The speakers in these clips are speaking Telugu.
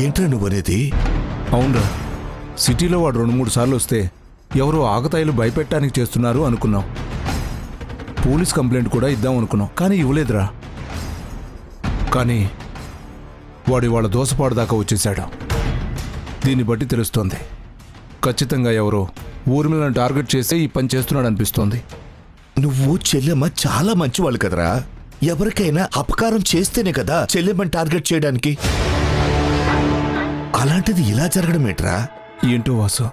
ఏంట్రా నువ్వనేది? అవునరా, సిటీలో వాడు 2-3 సార్లు వస్తే ఎవరో ఆకతాయిలు భయపెట్టడానికి చేస్తున్నారు అనుకున్నాం. పోలీస్ కంప్లైంట్ కూడా ఇద్దాం అనుకున్నాం, కానీ ఇవ్వలేదురా. కానీ వాడు వాళ్ళ దోసపాడు దాకా వచ్చేశాడు. దీన్ని బట్టి తెలుస్తోంది, ఖచ్చితంగా ఎవరో ఊర్మిళను టార్గెట్ చేసి ఈ పని చేస్తున్నాడు అనిపిస్తోంది. నువ్వు చెల్లెమ్మ చాలా మంచివాళ్ళు కదరా. ఎవరికైనా అపకారం చేస్తేనే కదా చెల్లెమ్మని టార్గెట్ చేయడానికి. అలాంటిది ఇలా జరగడం ఏంట్రా? ఏంటో వాసు,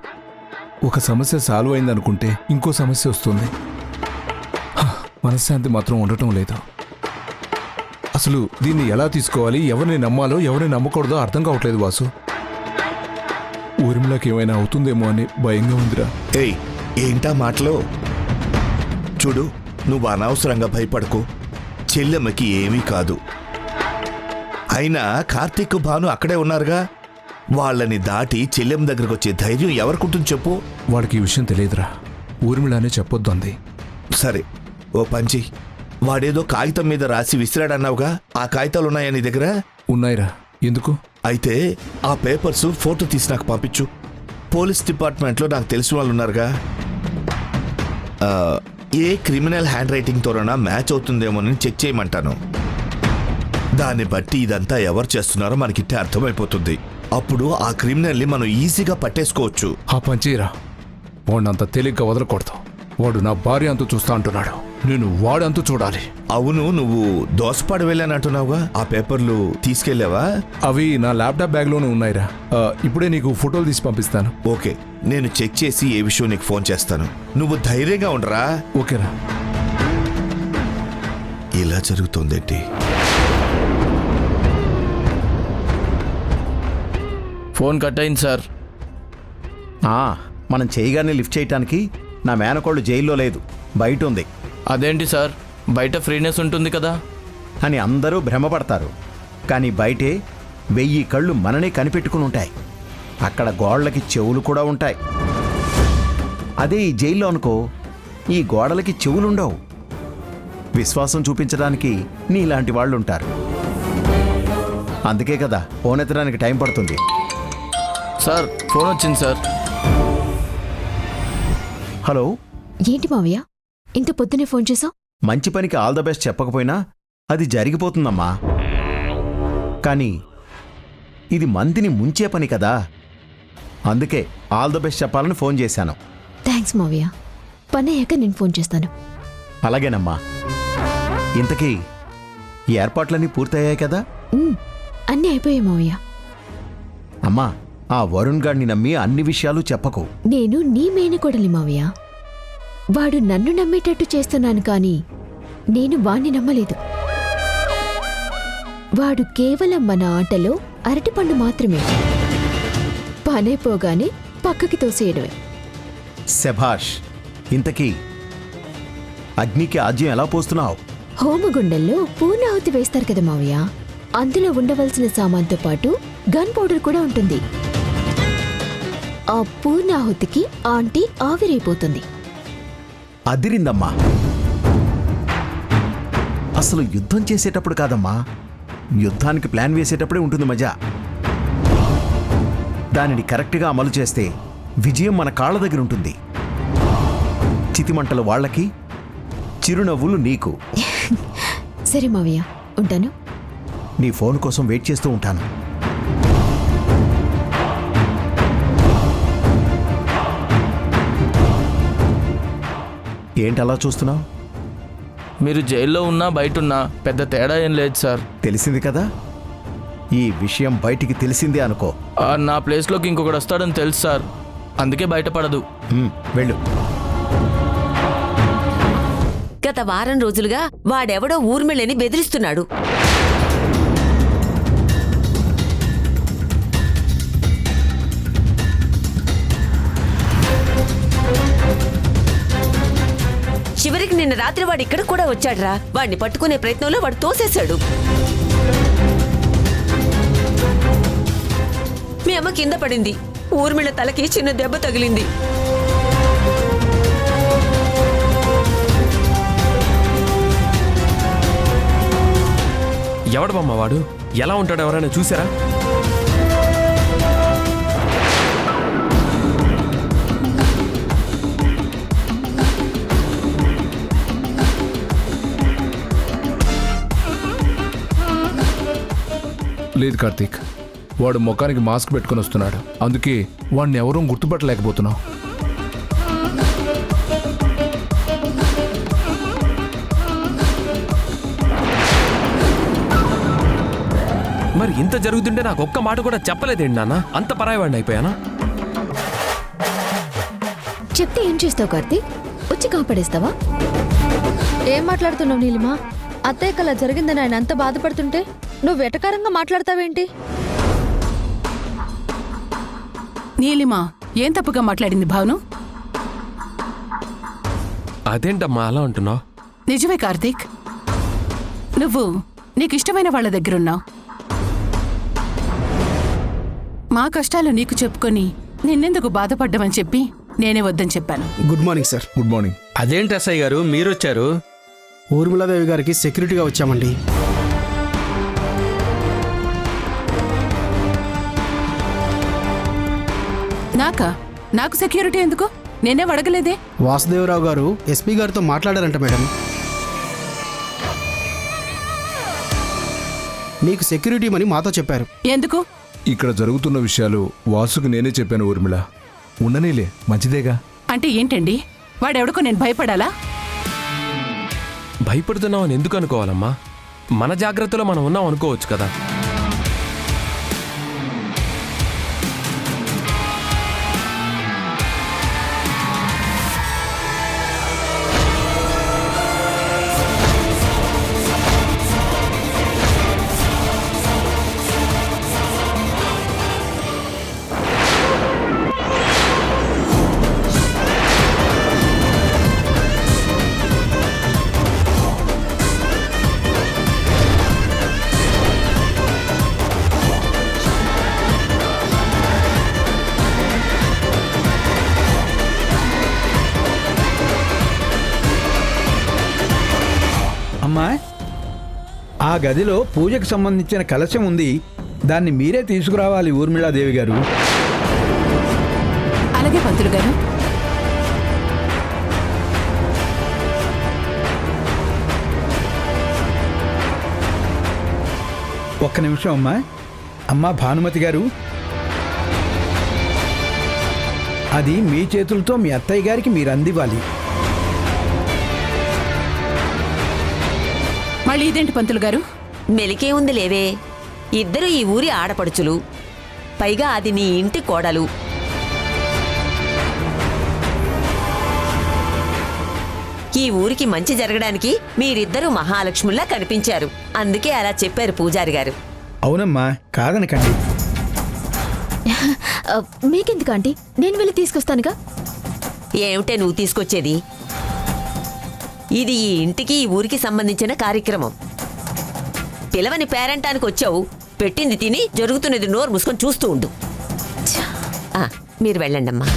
ఒక సమస్య సాల్వ్ అయిందనుకుంటే ఇంకో సమస్య వస్తుంది. మనశ్శాంతి మాత్రం ఉండటం లేదు. అసలు దీన్ని ఎలా తీసుకోవాలి, ఎవరిని నమ్మాలో ఎవరిని నమ్మకూడదో అర్థం కావట్లేదు వాసు. ఊర్మిళకి ఏమైనా అవుతుందేమో అని భయంగా ఉందిరా. ఏయ్, ఏంటా మాటలు? చూడు, నువ్వు అనవసరంగా భయపడకు. చెల్లెమ్మకి ఏమీ కాదు. అయినా కార్తీక్, భాను అక్కడే ఉన్నారుగా. వాళ్ళని దాటి చెల్లెమ్మ దగ్గరకు వచ్చే ధైర్యం ఎవరికుంటుంది చెప్పు? వాడికి ఈ విషయం తెలియదురా. ఊర్మిళనే చెప్పొద్దు అంది. సరే, ఓ పంచి. వాడేదో కాగితం మీద రాసి విసిరాడన్నావుగా, ఆ కాగితాలు ఉన్నాయా నీ దగ్గర? ఉన్నాయిరా. ఎందుకు? అయితే ఆ పేపర్స్ ఫోటో తీసి నాకు పంపించు. పోలీస్ డిపార్ట్మెంట్లో నాకు తెలిసిన వాళ్ళు ఉన్నారుగా. ఏ క్రిమినల్ హ్యాండ్ రైటింగ్తోనైనా మ్యాచ్ అవుతుందేమోనని చెక్ చేయమంటాను. దాన్ని బట్టి ఇదంతా ఎవరు చేస్తున్నారో మనకిట్టే అర్థమైపోతుంది. అప్పుడు ఆ క్రిమినల్ని మనం ఈజీగా పట్టేసుకోవచ్చు. ఆ పంచేరా, వాడినంత తేలిగ్గా వదలకూడదు. వాడు నా భార్య అంతూ చూస్తా అంటున్నాడు. నేను వాడంతూ చూడాలి. అవును, నువ్వు దోసపాడు వెళ్ళానంటున్నావుగా, ఆ పేపర్లు తీసుకెళ్ళావా? అవి నా ల్యాప్టాప్ బ్యాగ్లోనే ఉన్నాయిరా. ఇప్పుడే నీకు ఫోటోలు తీసి పంపిస్తాను. ఓకే, నేను చెక్ చేసి ఏ విషయం నీకు ఫోన్ చేస్తాను. నువ్వు ధైర్యంగా ఉండరా? ఓకేరా. ఇలా జరుగుతోందేంటి? ఫోన్ కట్ అయింది సార్. మనం చేయగానే లిఫ్ట్ చేయటానికి నా మేనకోళ్ళు జైల్లో లేదు, బయట ఉంది. అదేంటి సార్, బయట ఫ్రీనెస్ ఉంటుంది కదా అని అందరూ భ్రమపడతారు. కానీ బయటే 1000 కళ్ళు మననే కనిపెట్టుకుని ఉంటాయి. అక్కడ గోడలకి చెవులు కూడా ఉంటాయి. అదే ఈ జైల్లో అనుకో, ఈ గోడలకి చెవులుండవు. విశ్వాసం చూపించడానికి నీలాంటి వాళ్ళు ఉంటారు. అందుకే కదా ఫోన్ ఎత్తడానికి టైం పడుతుంది. సార్, ఫోన్ వచ్చింది సార్. హలో. ఏంటి మావయ్య, ఇంత పొద్దునే ఫోన్ చేసావు? మంచి పనికి ఆల్ ద బెస్ట్ చెప్పకపోయినా అది జరిగిపోతుందమ్మా. కానీ ఇది మందిని ముంచే పని కదా, అందుకే ఆల్ ద బెస్ట్ చెప్పాలని ఫోన్ చేశాను. థ్యాంక్స్ మావయ్య, పని అయ్యాక నేను ఫోన్ చేస్తాను. అలాగేనమ్మా. ఇంతకీ ఈ ఏర్పాట్లన్నీ పూర్తయ్యాయి కదా? అన్నీ అయిపోయాయి మావయ్య. అమ్మా, ఆ వరుణ్ గాడిని నమ్మి అన్ని విషయాలు చెప్పకు. నేను నీ మేనకోడలి మావయ్య. వాడు నన్ను నమ్మేటట్టు చేస్తున్నాను, కానీ నేను వాణ్ణి నమ్మలేదు. వాడు కేవలం మన ఆటలో అరటిపండు మాత్రమే. పనైపోగానే పక్కకి తోసేయడమే. శభాష్. ఇంతకీ అగ్నికి ఆజ్యం ఎలా పోస్తున్నావు? హోమగుండంలో పూర్ణాహుతి వేస్తారు కదా మావయ్య, అందులో ఉండవలసిన సామాన్తో పాటు గన్ పౌడర్ కూడా ఉంటుంది. ఆ పూర్ణాహుతికి ఆంటీ ఆవిరైపోతుంది. అదిరిందమ్మా. అసలు యుద్ధం చేసేటప్పుడు కాదమ్మా, యుద్ధానికి ప్లాన్ వేసేటప్పుడే ఉంటుంది మజా. దానిని కరెక్ట్గా అమలు చేస్తే విజయం మన కాళ్ళ దగ్గర ఉంటుంది. చితిమంటలు వాళ్ళకి, చిరునవ్వులు నీకు. సరే మావయ్య, ఉంటాను. నీ ఫోన్ కోసం వెయిట్ చేస్తూ ఉంటాను. ఏంటలా చూస్తున్నావు? మీరు జైల్లో ఉన్నా బయటున్నా పెద్ద తేడా ఏం లేదు సార్. తెలిసింది కదా, ఈ విషయం బయటికి తెలిసిందే అనుకో. నా ప్లేస్లోకి ఇంకొకటి వస్తాడని తెలుసు సార్, అందుకే బయటపడదు. వెళ్ళు. గత వారం రోజులుగా వాడెవడో ఊర్మిళని బెదిరిస్తున్నాడు. చివరికి నిన్న రాత్రి వాడు ఇక్కడ కూడా వచ్చాడ్రా. వాడిని పట్టుకునే ప్రయత్నంలో వాడు తోసేశాడు. మీ అమ్మ కింద పడింది. ఊర్మిళ తలకి చిన్న దెబ్బ తగిలింది. ఎవడు బామ్మ వాడు? ఎలా ఉంటాడు ఎవరైనా చూసారా? లేదు కార్తీక్, వాడు ముఖానికి మాస్క్ పెట్టుకొని వస్తున్నాడు, అందుకే వాడిని ఎవరూ గుర్తుపట్టలేకపోతున్నాం. మరి ఇంత జరుగుతుంటే నాకు ఒక్క మాట కూడా చెప్పలేదేంటి నాన్న? అంత పరాయవాడిని అయిపోయానా? చెప్తే ఏం చేస్తావు కార్తీక్? వచ్చి కాపాడేస్తావా? ఏం మాట్లాడుతున్నావు నీలిమా? అత్తయ్య కల జరిగిందని ఆయన అంత బాధపడుతుంటే నువ్వు వెటకారంగా మాట్లాడతావేంటి? నీలిమా ఏం తప్పుగా మాట్లాడింది భావను? అదేంటమ్మా అలా అంటున్నావు? నిజమే కార్తీక్, నువ్వు నీకిష్టమైన వాళ్ళ దగ్గరున్నావు. మా కష్టాలు నీకు చెప్పుకొని నిన్నెందుకు బాధపడ్డామని చెప్పి నేనే వద్దని చెప్పాను. Good morning sir. Good morning. అదేంటి ఎస్ఐ గారు మీరొచ్చారు? ఊర్మిళాదేవి గారికి సెక్యూరిటీగా వచ్చామండి. నాకు సెక్యూరిటీ ఎందుకు? నేనే అడగలేదే. వాసుదేవరావు గారు ఎస్పీ గారితో మాట్లాడారంట మేడం. మీకు సెక్యూరిటీ మని మాతో చెప్పారు. ఎందుకు? ఇక్కడ జరుగుతున్న విషయాలు వాసుకు నేనే చెప్పాను ఊర్మిళ. ఉండనీలే, మంచిదేగా. అంటే ఏంటండి? వాడెవడికో నేను భయపడాలా? భయపడుతున్నామని ఎందుకు అనుకోవాలమ్మా? మన జాగ్రత్తలో మనం ఉన్నాం అనుకోవచ్చు కదా. అమ్మా, ఆ గదిలో పూజకు సంబంధించిన కలశం ఉంది, దాన్ని మీరే తీసుకురావాలి ఊర్మిళాదేవి గారు. అలాగే పంతులు గారు. ఒక్క నిమిషం అమ్మా. అమ్మా భానుమతి గారు, అది మీ చేతులతో మీ అత్తయ్య గారికి మీరు అందివ్వాలి. మళ్ళీ ఇదేంటి పంతులు గారు? మెలికే ఉంది లేవే, ఇద్దరు ఈ ఊరి ఆడపడుచులు, పైగా అది నీ ఇంటి కోడలు. ఈ ఊరికి మంచి జరగడానికి మీరిద్దరూ మహాలక్ష్ముల్లా కనిపించారు, అందుకే అలా చెప్పారు పూజారి గారు. అవునమ్మా, కాదనకండి. మీకెందుకు ఆంటీ? నేను వెళ్ళి తీసుకొస్తానుగా. ఏమిటే నువ్వు తీసుకొచ్చేది? ఇది ఈ ఇంటికి ఈ ఊరికి సంబంధించిన కార్యక్రమం. పిలవని పేరంటానికి వచ్చావు, పెట్టింది తిని జరుగుతున్నది నోరు మూసుకొని చూస్తూ ఉండు. మీరు వెళ్ళండమ్మా.